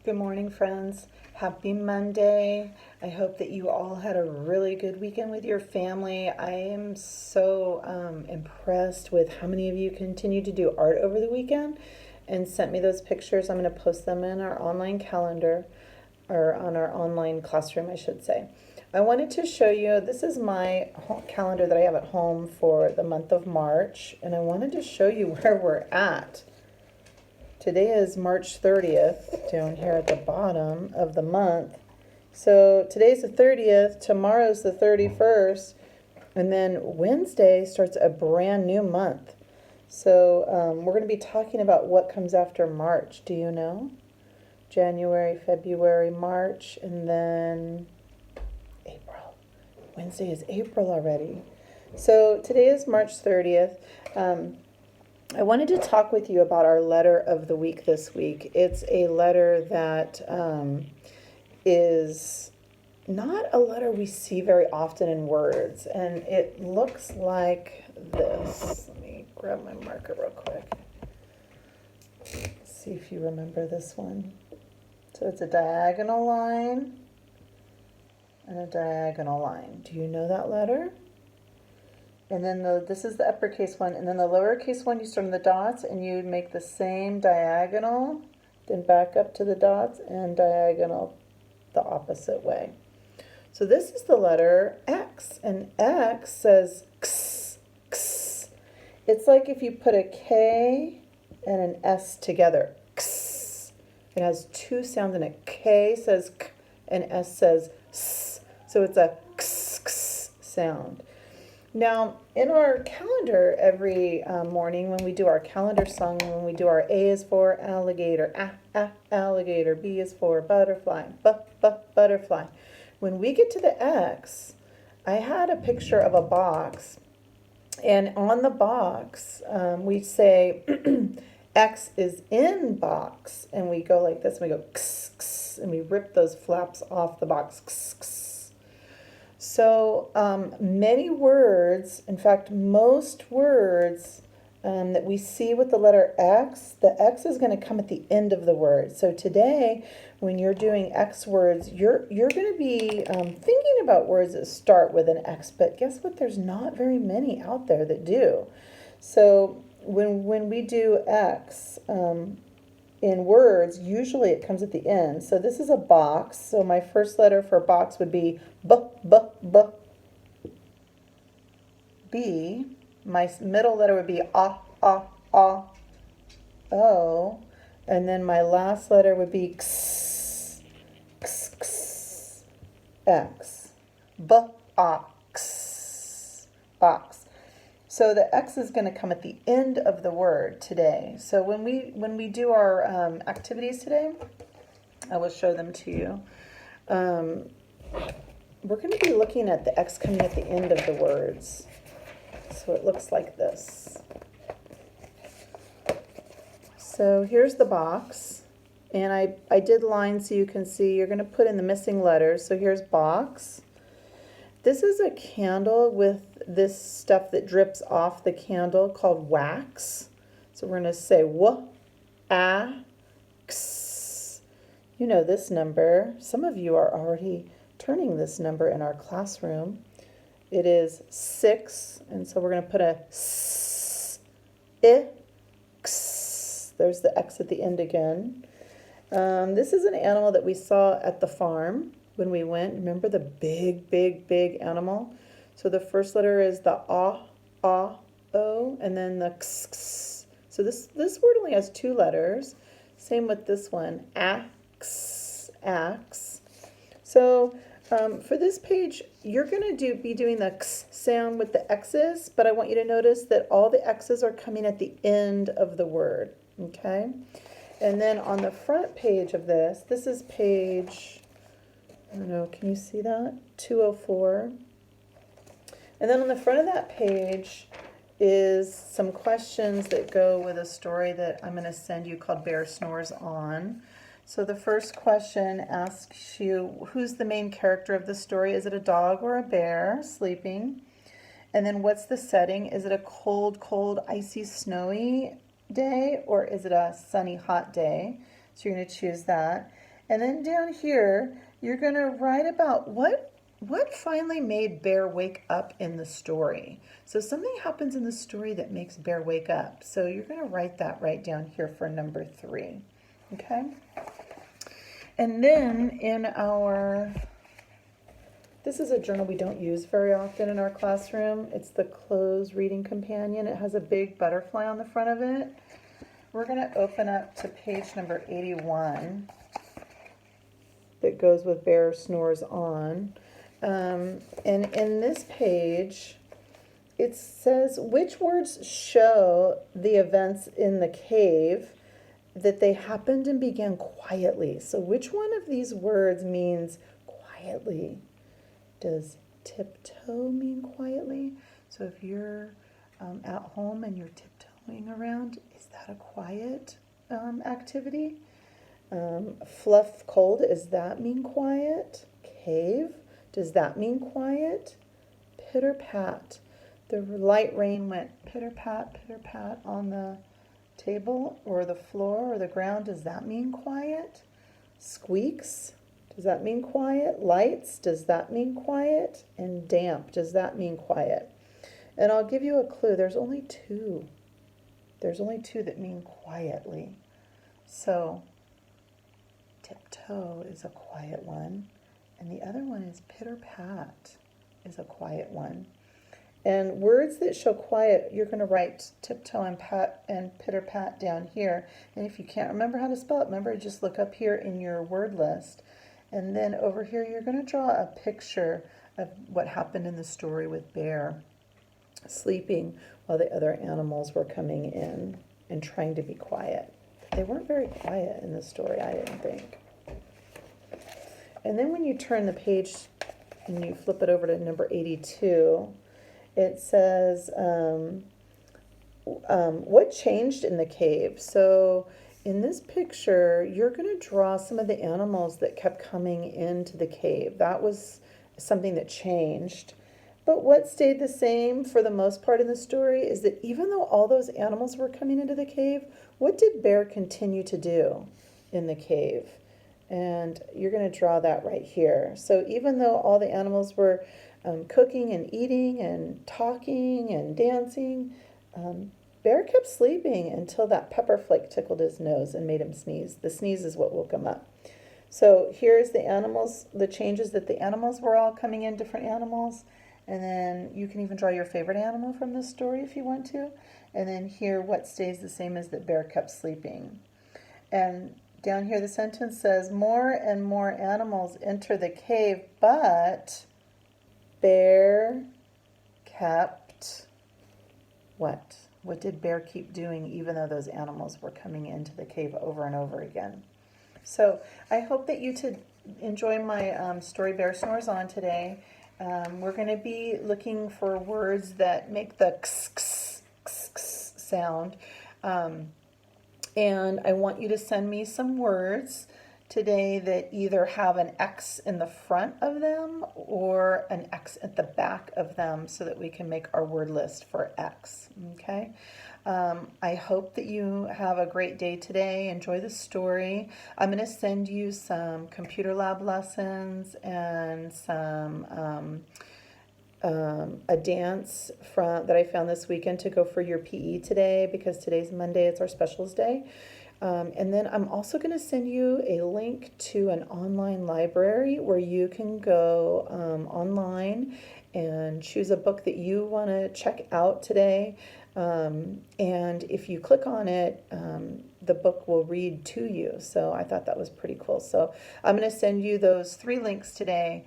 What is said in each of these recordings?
Good morning, friends. Happy Monday. I hope that you all had a really good weekend with your family. I am so impressed with how many of you continue to do art over the weekend and sent me those pictures. I'm going to post them in our online calendar, or on our online classroom, I should say. I wanted to show you, this is my calendar that I have at home for the month of March, and I wanted to show you where we're at. Today is March 30th, down here at the bottom of the month. So today's the 30th, tomorrow's the 31st, and then Wednesday starts a brand new month. So we're going to be talking about what comes after March. Do you know? January, February, March, and then April. Wednesday is April already. So today is March 30th. I wanted to talk with you about our letter of the week this week. It's a letter that is not a letter we see very often in words, and it looks like this. Let me grab my marker real quick. See if you remember this one. So it's a diagonal line and a diagonal line. Do you know that letter? And then this is the uppercase one, and then the lowercase one, you start on the dots and you make the same diagonal, then back up to the dots and diagonal the opposite way. So this is the letter X, and X says X, X. It's like if you put a K and an S together, X. It has two sounds in it. K says K and S says S. So it's a X, X sound. Now, in our calendar every morning when we do our calendar song, when we do our A is for alligator, alligator, B is for butterfly, butterfly. When we get to the X, I had a picture of a box, and on the box we say X is in box, and we go like this, and we go X, X, and we rip those flaps off the box, X, X. So many words, in fact, most words that we see with the letter X, the X is going to come at the end of the word. So today, when you're doing X words, you're going to be thinking about words that start with an X, but guess what? There's not very many out there that do. So when we do X, in words, usually it comes at the end. So this is a box. So my first letter for box would be B, B, B. B. My middle letter would be A, A, A, O. And then my last letter would be X, X, X, X. Box, box. So the X is going to come at the end of the word today. So when we do our activities today, I will show them to you. We're going to be looking at the X coming at the end of the words. So it looks like this. So here's the box. And I did lines so you can see. You're going to put in the missing letters. So here's box. This is a candle with this stuff that drips off the candle called wax. So we're going to say W, A, X. You know this number. Some of you are already turning this number in our classroom. It is 6, and so we're going to put a S, I, X. There's the X at the end again. This is an animal that we saw at the farm when we went. Remember the big, big, big animal? So the first letter is the A, O, and then the X, X. So this word only has 2 letters. Same with this one, axe, axe. So for this page, you're going to be doing the X sound with the X's, but I want you to notice that all the X's are coming at the end of the word, okay? And then on the front page of this is page, I don't know, can you see that? 204. And then on the front of that page is some questions that go with a story that I'm going to send you called Bear Snores On. So the first question asks you, who's the main character of the story? Is it a dog or a bear sleeping? And then what's the setting? Is it a cold, cold, icy, snowy day, or is it a sunny, hot day? So you're going to choose that. And then down here, you're going to write about what finally made Bear wake up in the story. So something happens in the story that makes Bear wake up. So you're going to write that right down here for number 3. Okay? And then in our, this is a journal we don't use very often in our classroom. It's the Close Reading Companion. It has a big butterfly on the front of it. We're going to open up to page number 81 that goes with Bear Snores On. And in this page, it says, which words show the events in the cave that they happened and began quietly? So which one of these words means quietly? Does tiptoe mean quietly? So if you're at home and you're tiptoeing around, is that a quiet activity? Fluff cold, does that mean quiet? Cave, does that mean quiet? Pitter pat. The light rain went pitter pat on the table or the floor or the ground. Does that mean quiet? Squeaks, does that mean quiet? Lights, does that mean quiet? And damp, does that mean quiet? And I'll give you a clue. There's only 2. There's only 2 that mean quietly. So tiptoe is a quiet one, and the other one is pitter pat is a quiet one. And words that show quiet, you're going to write tiptoe and pat and pitter pat down here. And if you can't remember how to spell it, remember, just look up here in your word list. And then over here, you're going to draw a picture of what happened in the story with Bear sleeping while the other animals were coming in and trying to be quiet. They weren't very quiet in the story, I didn't think. And then when you turn the page and you flip it over to number 82, it says, what changed in the cave? So in this picture, you're going to draw some of the animals that kept coming into the cave. That was something that changed. But what stayed the same for the most part in the story is that even though all those animals were coming into the cave, what did Bear continue to do in the cave? And you're going to draw that right here. So even though all the animals were cooking and eating and talking and dancing, Bear kept sleeping until that pepper flake tickled his nose and made him sneeze. The sneeze is what woke him up. So here's the animals, the changes that the animals were all coming in, different animals. And then you can even draw your favorite animal from this story if you want to. And then here, what stays the same is that Bear kept sleeping. And down here the sentence says, more and more animals enter the cave, but Bear kept what? What did Bear keep doing even though those animals were coming into the cave over and over again? So I hope that you enjoy my story Bear Snores On today. We're going to be looking for words that make the x sound. And I want you to send me some words today that either have an X in the front of them or an X at the back of them so that we can make our word list for X. Okay? I hope that you have a great day today. Enjoy the story. I'm going to send you some computer lab lessons and some a dance that I found this weekend to go for your PE today, because today's Monday, it's our specials day. And then I'm also going to send you a link to an online library where you can go online and choose a book that you want to check out today. And if you click on it, the book will read to you. So I thought that was pretty cool. So I'm going to send you those 3 links today,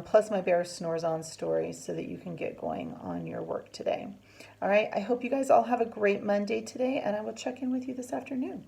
plus my Bear Snores On story, so that you can get going on your work today. All right. I hope you guys all have a great Monday today, and I will check in with you this afternoon.